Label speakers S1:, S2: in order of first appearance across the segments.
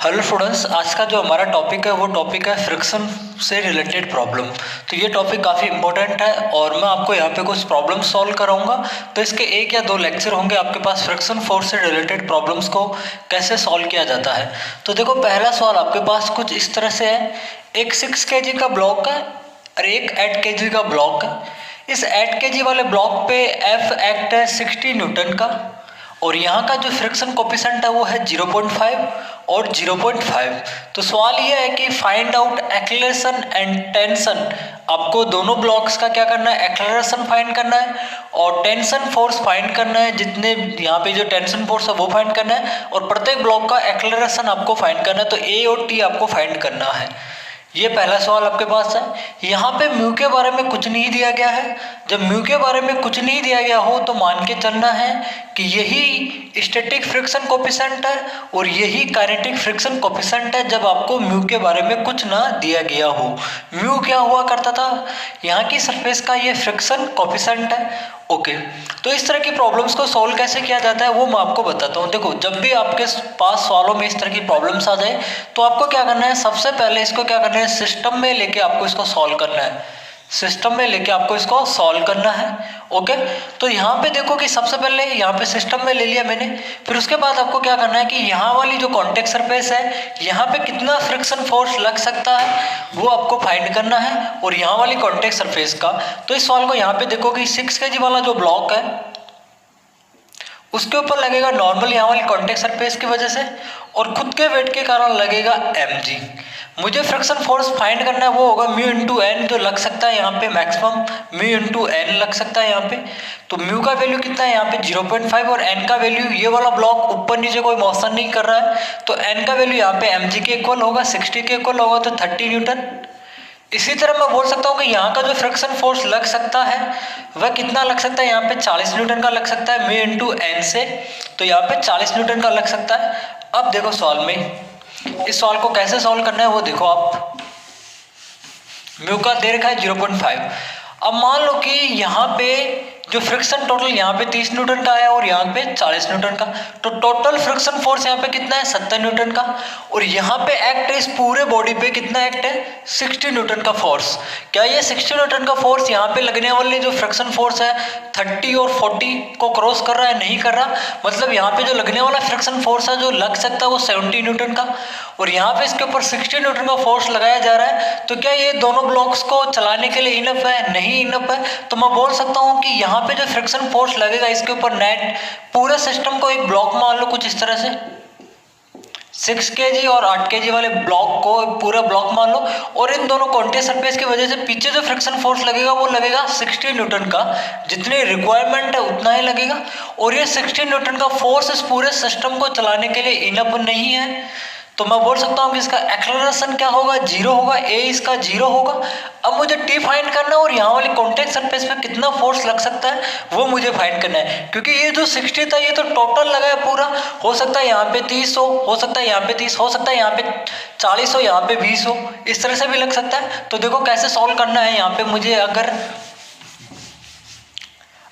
S1: Hello students, आज का जो हमारा टॉपिक है वो टॉपिक है फ्रिक्शन से रिलेटेड प्रॉब्लम। तो ये टॉपिक काफ़ी इंपॉर्टेंट है और मैं आपको यहाँ पे कुछ प्रॉब्लम सॉल्व कराऊंगा। तो इसके 1 या 2 लेक्चर होंगे आपके पास फ्रिक्शन फोर्स से रिलेटेड प्रॉब्लम्स को कैसे सॉल्व किया जाता है। तो देखो, पहला सवाल आपके पास कुछ इस तरह से है। एक 6 kg का ब्लॉक है और एक 8 kg का ब्लॉक है। इस 8 kg वाले ब्लॉक पे F एक्ट है 60 न्यूटन का और यहाँ का जो फ्रिक्शन कोफिशिएंट है वो है 0.5 और 0.5। तो सवाल ये है कि find out acceleration and tension. आपको दोनों ब्लॉक्स का क्या करना है, एक्सेलरेशन फाइंड करना है और टेंशन फोर्स फाइंड करना है। जितने यहाँ पे जो टेंशन फोर्स है वो फाइंड करना है और प्रत्येक ब्लॉक का एक्सेलरेशन आपको फाइंड करना है। तो ए और टी आपको फाइंड करना है। ये पहला सवाल आपके पास है। यहाँ पे म्यू के बारे में कुछ नहीं दिया गया है। जब म्यू के बारे में कुछ नहीं दिया गया हो तो मान के चलना है कि यही स्टैटिक फ्रिक्शन कोफिशिएंट है और यही काइनेटिक फ्रिक्शन कोफिशिएंट है जब आपको म्यू के बारे में कुछ ना दिया गया हो। म्यू क्या हुआ करता था, यहाँ की सरफेस का ये फ्रिक्शन कोफिशिएंट है। ओके, तो इस तरह की प्रॉब्लम्स को सॉल्व कैसे किया जाता है वो मैं आपको बताता हूँ। देखो, जब भी आपके पास सवालों में इस तरह की प्रॉब्लम्स आ जाए तो आपको क्या करना है, सबसे पहले इसको क्या करना है, सिस्टम में लेके आपको इसको सॉल्व करना है। सिस्टम में लेके आपको इसको सॉल्व करना है। ओके, तो यहाँ पे देखो कि सबसे पहले यहाँ पे सिस्टम में ले लिया मैंने। फिर उसके बाद आपको क्या करना है कि यहाँ वाली जो कॉन्टेक्ट सरफेस है यहाँ पे कितना फ्रिक्शन फोर्स लग सकता है वो आपको फाइंड करना है और यहाँ वाली कॉन्टेक्ट सरफेस का। तो इस सवाल को यहाँ पे देखो कि 6 kg वाला जो ब्लॉक है उसके ऊपर लगेगा नॉर्मल यहाँ वाली कॉन्टेक्ट सरफेस की वजह से और खुद के वेट के कारण लगेगा mg। मुझे फ्रिक्शन फोर्स फाइंड करना है, वो होगा म्यू इंटू एन जो लग सकता है यहाँ पे मैक्सिमम म्यू इंटू एन लग सकता है यहाँ पे। तो म्यू का वैल्यू कितना है यहाँ पे 0.5 और एन का वैल्यू, ये वाला ब्लॉक ऊपर नीचे कोई मोशन नहीं कर रहा है तो एन का वैल्यू यहाँ पे mg के इक्वल होगा, 60 के इक्वल होगा तो 30 न्यूटन। इसी तरह मैं बोल सकता हूँ कि यहाँ का जो फ्रिक्शन फोर्स लग सकता है वह कितना लग सकता है, यहाँ पे 40 न्यूटन का लग सकता है म्यू इंटू एन से। तो यहाँ पे 40 न्यूटन का लग सकता है। अब देखो सवाल में, इस सवाल को कैसे सॉल्व करना है वो देखो आप। म्यू का दे रखा है 0.5। अब मान लो कि यहाँ पे जो फ्रिक्शन टोटल यहाँ पे 30 न्यूटन का है और यहाँ पे 40 न्यूटन का, तो टोटल फ्रिक्शन फोर्स यहाँ पे कितना है 70 न्यूटन का और यहाँ पे एक्ट है इस पूरे बॉडी पे कितना एक्ट है 60 न्यूटन का फोर्स। क्या ये 60 न्यूटन का फोर्स यहाँ पे लगने वाले जो फ्रिक्शन फोर्स है 30 और 40 को क्रॉस कर रहा है, नहीं कर रहा। मतलब यहाँ पे जो लगने वाला फ्रिक्शन फोर्स है जो लग सकता है वो 70 न्यूटन का और यहाँ पे इसके ऊपर 60 न्यूटन का फोर्स लगाया जा रहा है। तो क्या ये दोनों ब्लॉक्स को चलाने के लिए इनफ है? नहीं इनफ है। तो मैं बोल सकता हूँ कि यहाँ पे जो फ्रिक्शन फोर्स लगेगा इसके ऊपर नेट पूरे सिस्टम को एक ब्लॉक मान लो कुछ इस तरह से 6 kg और 8 kg वाले ब्लॉक को पूरा ब्लॉक मान लो और इन दोनों कॉन्टेक्ट सरफेस की वजह से पीछे जो फ्रिक्शन फोर्स लगेगा वो लगेगा 60 न्यूटन का। जितनी रिक्वायरमेंट है उतना ही लगेगा और ये 60 न्यूटन का फोर्स इस पूरे सिस्टम को चलाने के लिए इनफ नहीं है। तो मैं बोल सकता हूँ कि इसका एक्सेलरेशन क्या होगा, 0 होगा, ए इसका 0 होगा। अब मुझे टी फाइंड करना है और यहाँ वाली कॉन्टेक्ट सरफेस पे कितना फोर्स लग सकता है वो मुझे फाइंड करना है, क्योंकि ये जो 60 था ये तो टोटल लगा है पूरा। हो सकता है यहाँ पे 30 हो सकता है यहाँ पे 30 हो सकता है यहाँ पे 40 हो, यहाँ पे 20 हो, इस तरह से भी लग सकता है। तो देखो कैसे सॉल्व करना है। यहाँ पे मुझे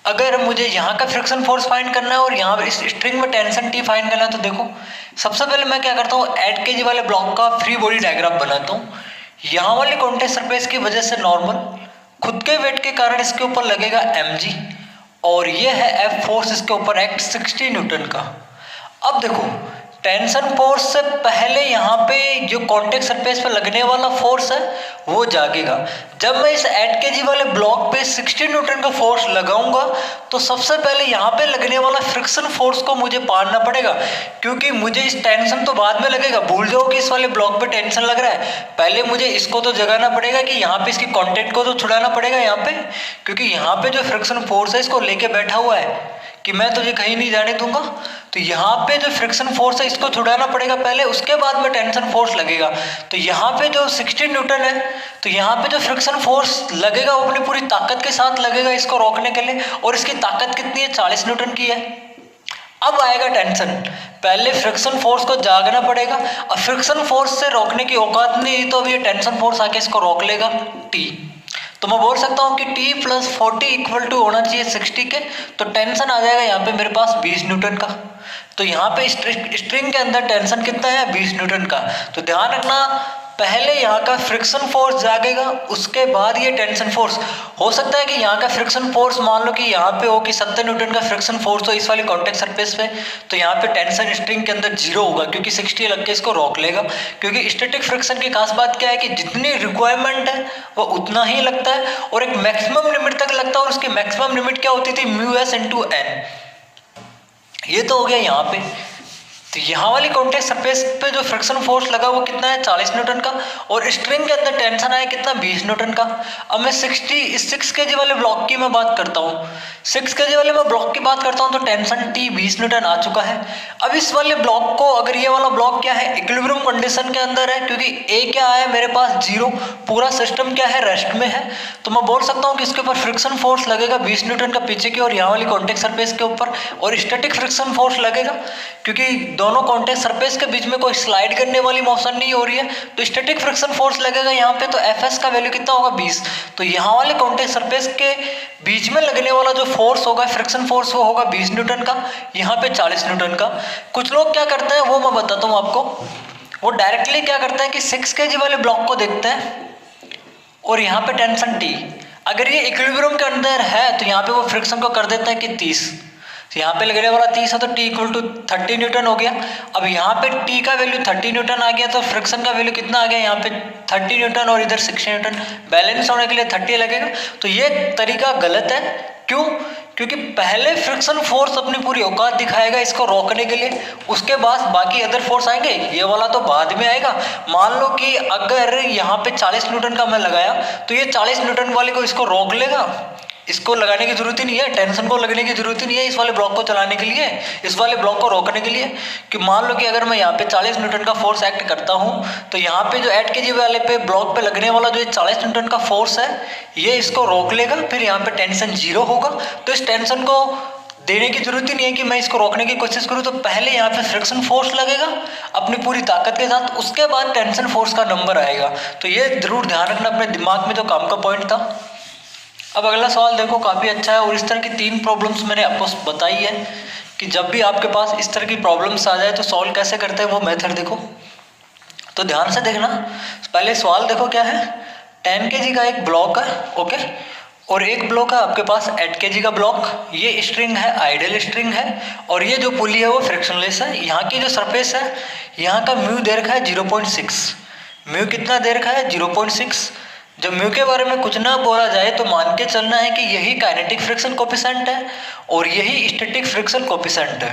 S1: अगर मुझे यहाँ का फ्रिक्शन फोर्स फाइंड करना है और यहाँ इस स्ट्रिंग में टेंशन टी फाइंड करना है तो देखो सबसे पहले मैं क्या करता हूँ, 8 kg वाले ब्लॉक का फ्री बॉडी डायग्राम बनाता हूँ। यहाँ वाली कॉन्टेक्ट सरफेस की वजह से नॉर्मल, खुद के वेट के कारण इसके ऊपर लगेगा mg और ये है F फोर्स इसके ऊपर एक्ट 60 न्यूटन का। अब देखो टेंशन फोर्स से पहले यहाँ पे जो कॉन्टेक्ट सरफेस पे लगने वाला फोर्स है वो जागेगा। जब मैं इस 8 kg वाले ब्लॉक पे 60 न्यूटन का फोर्स लगाऊंगा तो सबसे पहले यहाँ पे लगने वाला फ्रिक्शन फोर्स को मुझे पारना पड़ेगा, क्योंकि मुझे इस टेंशन तो बाद में लगेगा। भूल जाओ कि इस वाले ब्लॉक पे टेंशन लग रहा है, पहले मुझे इसको तो जगाना पड़ेगा कि यहाँ पे इसकी कॉन्टेक्ट को तो छुड़ाना पड़ेगा यहाँ पे, क्योंकि यहाँ पे जो फ्रिक्शन फोर्स है इसको लेके बैठा हुआ है कि मैं तुझे कहीं नहीं जाने दूंगा। तो यहाँ पे जो फ्रिक्शन फोर्स है इसको छुड़ाना पड़ेगा पहले, उसके बाद में टेंशन फोर्स लगेगा। तो यहाँ पे जो 60 न्यूटन है तो यहाँ पे जो फ्रिक्शन फोर्स लगेगा वो अपनी पूरी ताकत के साथ लगेगा इसको रोकने के लिए, और इसकी ताकत कितनी है, 40 न्यूटन की है। अब आएगा टेंशन, पहले फ्रिक्शन फोर्स को जागना पड़ेगा। अब फ्रिक्शन फोर्स से रोकने की औकात नहीं तो अब ये टेंशन फोर्स आके इसको रोक लेगा टी। तो मैं बोल सकता हूँ कि T + 40 इक्वल टू होना चाहिए 60 के। तो टेंशन आ जाएगा यहाँ पे मेरे पास 20 न्यूटन का। तो यहाँ पे स्ट्रिंग के अंदर टेंशन कितना है 20 न्यूटन का। तो ध्यान रखना पहले यहाँ का फ्रिक्शन फोर्स जागेगा, उसके बाद ये टेंशन फोर्स। हो सकता है कि यहाँ का फ्रिक्शन फोर्स मान लो कि यहाँ पे हो कि 70 न्यूटन का फ्रिक्शन फोर्स हो इस वाली कॉन्टेक्ट सरफेस पे, तो यहाँ पे टेंशन स्ट्रिंग के अंदर 0 होगा क्योंकि 60 लग के इसको रोक लेगा। क्योंकि स्टैटिक फ्रिक्शन की खास बात क्या है कि जितनी रिक्वायरमेंट है वो उतना ही लगता है और एक मैक्सिमम लिमिट तक लगता है, और उसकी मैक्सिमम लिमिट क्या होती थी μs × n। ये तो हो गया यहाँ पे। तो यहाँ वाली कॉन्टेक्ट सरफेस पे जो फ्रिक्शन फोर्स लगा वो कितना है 40 न्यूटन का, और स्ट्रिंग के अंदर टेंशन आया कितना 20 न्यूटन का। अब मैं 6 kg वाले ब्लॉक की मैं बात करता हूँ, 6 kg वाले मैं ब्लॉक की बात करता हूँ तो टेंशन T 20 न्यूटन आ चुका है। अब इस वाले ब्लॉक को, अगर ये वाला ब्लॉक क्या है इक्विलिब्रियम कंडीशन के अंदर है, क्योंकि A क्या है मेरे पास 0, पूरा सिस्टम क्या है रेस्ट में है, तो मैं बोल सकता हूँ कि इसके ऊपर फ्रिक्शन फोर्स लगेगा 20 न्यूटन का पीछे की और यहाँ वाली कॉन्टेक्ट सरफेस के ऊपर, और स्टैटिक फ्रिक्शन फोर्स लगेगा क्योंकि दोनों कॉन्टेक्ट सरफेस के बीच में कोई स्लाइड करने वाली मोशन नहीं हो रही है, तो स्टैटिक फ्रिक्शन फोर्स लगेगा यहाँ पे। तो Fs का वैल्यू कितना होगा 20। तो यहाँ वाले कॉन्टेक्ट सरफेस के बीच में लगने वाला जो फोर्स होगा फ्रिक्शन फोर्स वो होगा 20 न्यूटन का, यहाँ पे 40 न्यूटन का। कुछ लोग क्या करते हैं वो मैं बताता हूँ आपको, वो डायरेक्टली क्या करते हैं कि 6 kg वाले ब्लॉक को देखते हैं और यहाँ पे टेंशन T, अगर ये इक्विलिब्रियम के अंदर है तो यहाँ पे वो फ्रिक्शन को कर देता है कि 30, तो यहाँ पे लगने वाला 30 है तो T = 30 न्यूटन हो गया। अब यहाँ पे T का वैल्यू 30 न्यूटन आ गया, तो फ्रिक्शन का वैल्यू कितना आ गया यहाँ पे 30 न्यूटन और इधर 60 न्यूटन, बैलेंस होने के लिए 30 लगेगा। तो ये तरीका गलत है। क्यों? क्योंकि पहले फ्रिक्शन फोर्स अपनी पूरी औकात दिखाएगा इसको रोकने के लिए, उसके बाद बाकी अदर फोर्स आएंगे, ये वाला तो बाद में आएगा। मान लो कि अगर यहाँ पे 40 न्यूटन का मैं लगाया तो ये 40 न्यूटन वाले को इसको रोक लेगा, इसको लगाने की जरूरत ही नहीं है, टेंशन को लगने की जरूरत ही नहीं है इस वाले ब्लॉक को चलाने के लिए, इस वाले ब्लॉक को रोकने के लिए। कि मान लो कि अगर मैं यहाँ पे 40 न्यूटन का फोर्स एक्ट करता हूँ तो यहाँ पे जो 8 kg वाले पे ब्लॉक पे लगने वाला जो 40 न्यूटन का फोर्स है ये इसको रोक लेगा, फिर यहाँ पे टेंशन 0 होगा। तो इस टेंशन को देने की जरूरत ही नहीं है कि मैं इसको रोकने की कोशिश करूँ, तो पहले यहाँ पे फ्रिक्शन फोर्स लगेगा अपनी पूरी ताकत के साथ, उसके बाद टेंशन फोर्स का नंबर आएगा। तो ये जरूर ध्यान रखना अपने दिमाग में, जो काम का पॉइंट था। अब अगला सवाल देखो, काफ़ी अच्छा है, और इस तरह की 3 प्रॉब्लम्स मैंने आपको बताई है कि जब भी आपके पास इस तरह की प्रॉब्लम्स आ जाए तो सॉल्व कैसे करते हैं वो मेथड देखो। तो ध्यान से देखना, पहले सवाल देखो क्या है। 10 kg का एक ब्लॉक है, ओके, और एक ब्लॉक है आपके पास 8 kg का ब्लॉक। ये स्ट्रिंग है, आइडियल स्ट्रिंग है, और ये जो पुली है वो फ्रिक्शनलेस है। यहाँ की जो सरफेस है यहाँ का म्यू दे रखा है 0.6, म्यू कितना दे रखा है 0.6। जब म्यू के बारे में कुछ ना बोला जाए तो मान के चलना है कि यही काइनेटिक फ्रिक्शन कोफिशिएंट है और यही स्टैटिक फ्रिक्शन कोफिशिएंट है।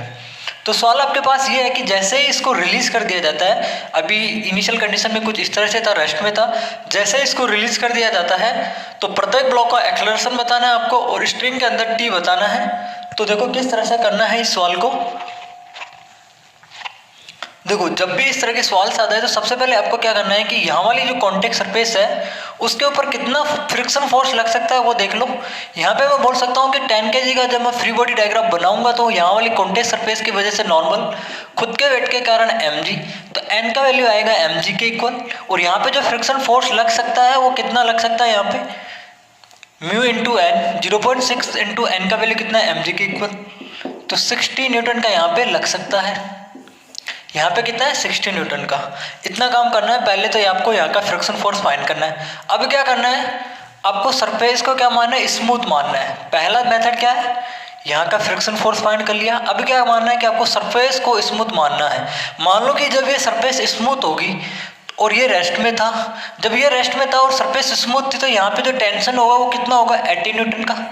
S1: तो सवाल आपके पास ये है कि जैसे ही इसको रिलीज कर दिया जाता है, अभी इनिशियल कंडीशन में कुछ इस तरह से था, रेस्ट में था, जैसे इसको रिलीज कर दिया जाता है तो प्रत्येक ब्लॉक का एक्सेलरेशन बताना है आपको और स्ट्रिंग के अंदर टी बताना है। तो देखो किस तरह से करना है इस सवाल को। देखो जब भी इस तरह के सवाल आता है तो सबसे पहले आपको क्या करना है कि यहाँ वाली जो कॉन्टेक्ट सरफेस है उसके ऊपर कितना फ्रिक्शन फोर्स लग सकता है वो देख लो। यहाँ पे मैं बोल सकता हूँ कि 10 kg का जब मैं फ्री बॉडी डायग्राम बनाऊंगा तो यहाँ वाली कॉन्टेक्ट सरफेस की वजह से नॉर्मल, खुद के वेट के कारण mg, तो n का वैल्यू आएगा mg के इक्वल। और यहाँ पे जो फ्रिक्शन फोर्स लग सकता है वो कितना लग सकता है, यहाँ पे mu into N, 0.6 into N का वैल्यू कितना है mg के इक्वल, तो 60 न्यूटन का यहाँ पे लग सकता है। यहाँ पे कितना है 60 न्यूटन का। इतना काम करना है, पहले तो आपको यहाँ का फ्रिक्शन फोर्स फाइंड करना है। अब क्या करना है, आपको सरफेस को क्या मानना है, स्मूथ मानना है। पहला मेथड क्या है, यहाँ का फ्रिक्शन फोर्स फाइंड कर लिया। अब क्या मानना है कि आपको सरफेस को स्मूथ मानना है। मान लो कि जब ये सरफेस स्मूथ होगी और ये रेस्ट में था, जब ये रेस्ट में था और सरफेस स्मूथ थी तो यहाँ पे जो टेंशन होगा वो कितना होगा 80 न्यूटन का।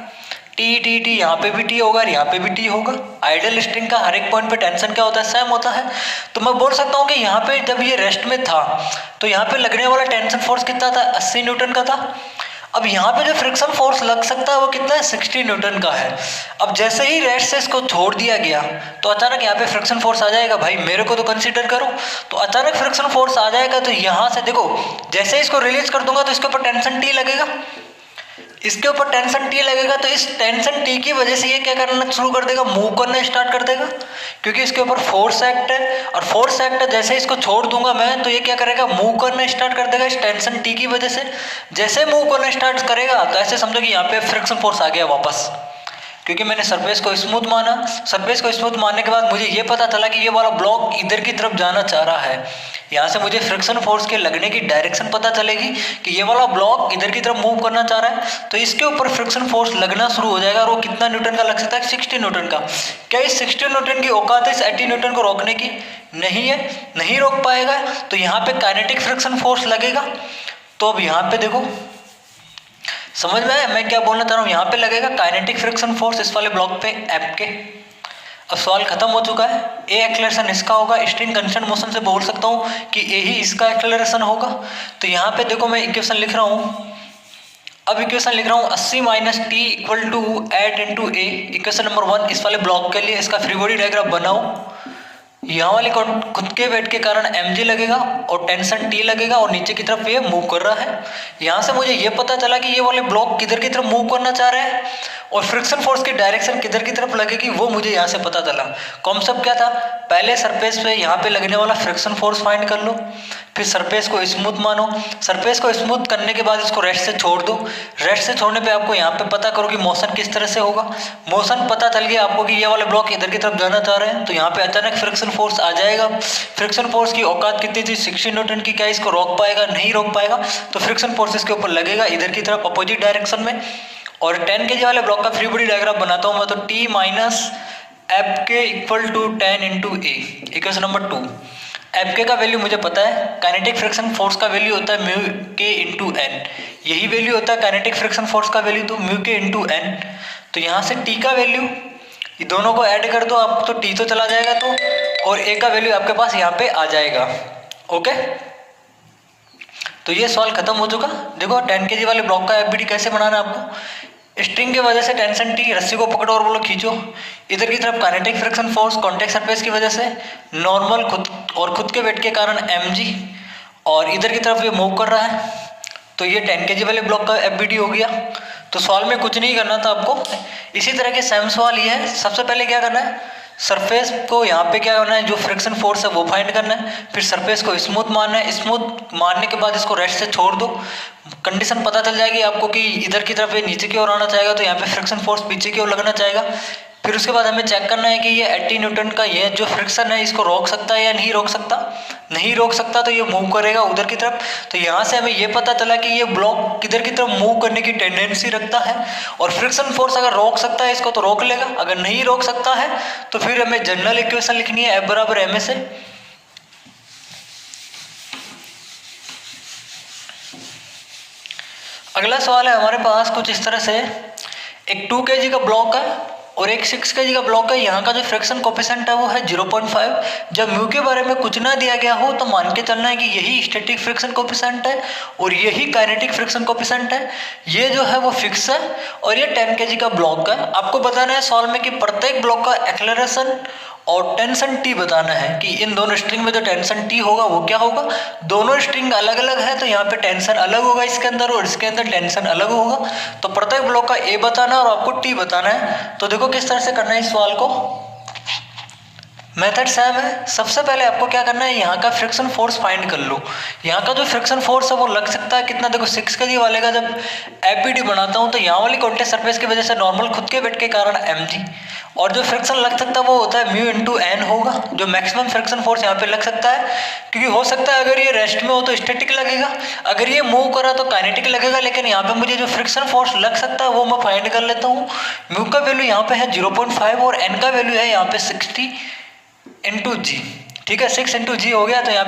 S1: टी टी टी यहाँ पे भी टी होगा और यहाँ पे भी टी होगा। आइडियल स्ट्रिंग का हर एक पॉइंट पे टेंशन क्या होता है, सेम होता है। तो मैं बोल सकता हूँ कि यहाँ पे जब ये रेस्ट में था तो यहाँ पे लगने वाला टेंशन फोर्स कितना था 80 न्यूटन का था। अब यहाँ पे जो फ्रिक्शन फोर्स लग सकता है वो कितना है 60 न्यूटन का है। अब जैसे ही रेस्ट से इसको छोड़ दिया गया तो अचानक यहाँ पे फ्रिक्शन फोर्स आ जाएगा। भाई मेरे को तो कंसीडर करो, तो अचानक फ्रिक्शन फोर्स आ जाएगा तो यहाँ से देखो जैसे इसको रिलीज कर दूंगा तो इसके ऊपर टेंशन टी लगेगा, इसके ऊपर टेंशन टी लगेगा। तो इस टेंशन टी की वजह से ये क्या करना शुरू कर देगा, मूव करना स्टार्ट कर देगा, क्योंकि इसके ऊपर फोर्स एक्ट है। और फोर्स एक्ट है, जैसे इसको छोड़ दूंगा मैं तो ये क्या करेगा, मूव करना स्टार्ट कर देगा इस टेंशन टी की वजह से। जैसे मूव करना स्टार्ट करेगा तो ऐसे समझो कि यहाँ पे फ्रिक्शन फोर्स आ गया वापस। क्योंकि मैंने सरफेस को स्मूथ माना। सरफेस को स्मूथ मानने के बाद मुझे ये पता चला कि ये वाला ब्लॉक इधर की तरफ जाना चाह रहा है। यहाँ से मुझे फ्रिक्शन फोर्स के लगने की डायरेक्शन पता चलेगी कि ये वाला ब्लॉक इधर की तरफ मूव करना चाह रहा है, तो इसके ऊपर फ्रिक्शन फोर्स लगना शुरू हो जाएगा। और वो कितना न्यूटन का लग सकता है? 60 न्यूटन का। क्या इस 60 न्यूटन की औकात है इस 80 न्यूटन को रोकने की? नहीं है, नहीं रोक पाएगा। तो यहाँ पे काइनेटिक फ्रिक्शन फोर्स लगेगा। तो अब यहाँ पे देखो, समझ में आया मैं क्या बोलना चाह रहा हूँ? यहाँ पे लगेगा काइनेटिक फ्रिक्शन फोर्स इस वाले ब्लॉक पे एफ के। अब सवाल खत्म हो चुका है। ए एक्सेलरेशन इसका होगा, स्ट्रिंग कंस्टेंट मोशन से बोल सकता हूँ कि ए ही इसका एक्सेलरेशन होगा। तो यहाँ पे देखो मैं इक्वेशन लिख रहा हूँ। अब इक्वेशन लिख रहा हूँ 80 minus T equal to 8 into A. Equation number 1 इस वाले ब्लॉक के लिए। इसका फ्री बॉडी डायग्राम बनाओ। यहाँ वाले खुद के वेट के कारण mg लगेगा और टेंशन T लगेगा और नीचे की तरफ ये मूव कर रहा है। यहाँ से मुझे ये पता चला कि ये वाले ब्लॉक किधर की तरफ मूव करना चाह रहे हैं और फ्रिक्शन फोर्स की डायरेक्शन किधर की तरफ लगेगी वो मुझे यहाँ से पता चला। कॉन्सेप्ट क्या था? पहले सरफेस पे यहाँ पे लगने वाला फ्रिक्शन फोर्स फाइंड कर लो, फिर सरफेस को स्मूथ मानो। सरफेस को स्मूथ करने के बाद इसको रेस्ट से छोड़ दो। रेस्ट से छोड़ने पे आपको यहाँ पे पता करो कि मोशन किस तरह से होगा। मोशन पता चल गया आपको कि ये वाले ब्लॉक इधर की तरफ जाना चाह रहे हैं, तो यहाँ पे अचानक फ्रिक्शन फोर्स आ जाएगा। फ्रिक्शन फोर्स की औकात कितनी थी? 60 न्यूटन की। क्या इसको रोक पाएगा? नहीं रोक पाएगा। तो फ्रिक्शन फोर्स इसके ऊपर लगेगा इधर की तरफ अपोजिट डायरेक्शन में। और 10 kg वाले ब्लॉक का फ्री बॉडी डायग्राम बनाता हूँ मैं। तो T minus F K equal to 10 into A. Equation number 2। F K का वैल्यू मुझे पता है, काइनेटिक फ्रिक्शन फोर्स का वैल्यू होता है म्यू के इंटू एन। यही वैल्यू होता है काइनेटिक फ्रिक्शन फोर्स का वैल्यू, तो म्यू के इंटू एन। तो यहाँ से टी का वैल्यू, ये दोनों को ऐड कर दो आप, तो टी तो चला जाएगा तो, और ए का वैल्यू आपके पास यहाँ पे आ जाएगा। ओके, तो ये सवाल खत्म हो चुका। देखो 10 kg वाले ब्लॉक का एफबीडी कैसे बनाना है आपको। स्ट्रिंग की वजह से टेंशन टी, रस्सी को पकड़ो और बोलो खींचो। इधर की तरफ kinetic friction force contact surface की वजह से, नॉर्मल खुद के वेट के कारण mg, और इधर की तरफ ये मूव कर रहा है। तो ये 10 kg वाले ब्लॉक का एफबीडी हो गया। तो सवाल में कुछ नहीं करना था आपको। इसी तरह के सेम सवाल ये है। सबसे पहले क्या करना है, सरफेस को यहाँ पे क्या करना है, जो फ्रिक्शन फोर्स है वो फाइंड करना है। फिर सरफेस को स्मूथ मारना है। स्मूथ मारने के बाद इसको रेस्ट से छोड़ दो। कंडीशन पता चल जाएगी आपको कि इधर की तरफ ये नीचे की ओर आना चाहेगा, तो यहाँ पे फ्रिक्शन फोर्स पीछे की ओर लगना चाहेगा। फिर उसके बाद हमें चेक करना है कि ये 80 न्यूटन का ये जो फ्रिक्शन है इसको रोक सकता है या नहीं रोक सकता। नहीं रोक सकता तो ये मूव करेगा उधर की तरफ। तो यहाँ से हमें ये पता चला कि ये ब्लॉक किधर की तरफ मूव करने की टेंडेंसी रखता है, और फ्रिक्शन फोर्स अगर रोक सकता है इसको तो रोक लेगा, अगर नहीं रोक सकता है तो फिर हमें जनरल इक्वेशन लिखनी है F बराबर ma से। अगला सवाल है हमारे पास कुछ इस तरह से। एक 2 kg का ब्लॉक है और एक 6 kg का ब्लॉक है। यहाँ का जो फ्रिक्शन कोफिशिएंट है वो है 0.5। जब म्यू के बारे में कुछ ना दिया गया हो तो मान के चलना है कि यही स्टैटिक फ्रिक्शन कोफिशिएंट है और यही काइनेटिक फ्रिक्शन कोफिशिएंट है। ये जो है वो फिक्स है और ये 10 kg का ब्लॉक है। आपको बताना है सॉल्व में कि प्रत्येक ब्लॉक का एक्सेलरेशन और टेंशन टी बताना है कि इन दोनों स्ट्रिंग में जो टेंशन टी होगा वो क्या होगा। दोनों स्ट्रिंग अलग अलग है तो यहाँ पे टेंशन अलग होगा इसके अंदर और इसके अंदर टेंशन अलग होगा। तो प्रत्येक ब्लॉक का ए बताना और आपको टी बताना है। तो देखो किस तरह से करना है इस सवाल को। मेथड सेम है। सबसे पहले आपको क्या करना है, यहाँ का फ्रिक्शन फोर्स फाइंड कर लो। यहाँ का जो फ्रिक्शन फोर्स है वो लग सकता है कितना, देखो 6 kg वाले का जब एफबीडी बनाता हूँ तो यहाँ वाली कॉन्टैक्ट सरफेस की वजह से नॉर्मल खुद के वेट के कारण mg, और जो फ्रिक्शन लग सकता है वो होता है म्यू इंटू एन होगा। जो मैक्सिमम फ्रिक्शन फोर्स यहाँ पे लग सकता है, क्योंकि हो सकता है अगर ये रेस्ट में हो तो स्टैटिक लगेगा, अगर ये मूव करा तो काइनेटिक लगेगा। लेकिन यहाँ पे मुझे जो फ्रिक्शन फोर्स लग सकता है वो मैं फाइंड कर लेता हूँ। म्यू का वैल्यू यहाँ पे है 0.5 और एन का वैल्यू है यहाँ पे 60 इंटू जी। ठीक है, 6 इंटू जी हो गया। तो यहाँ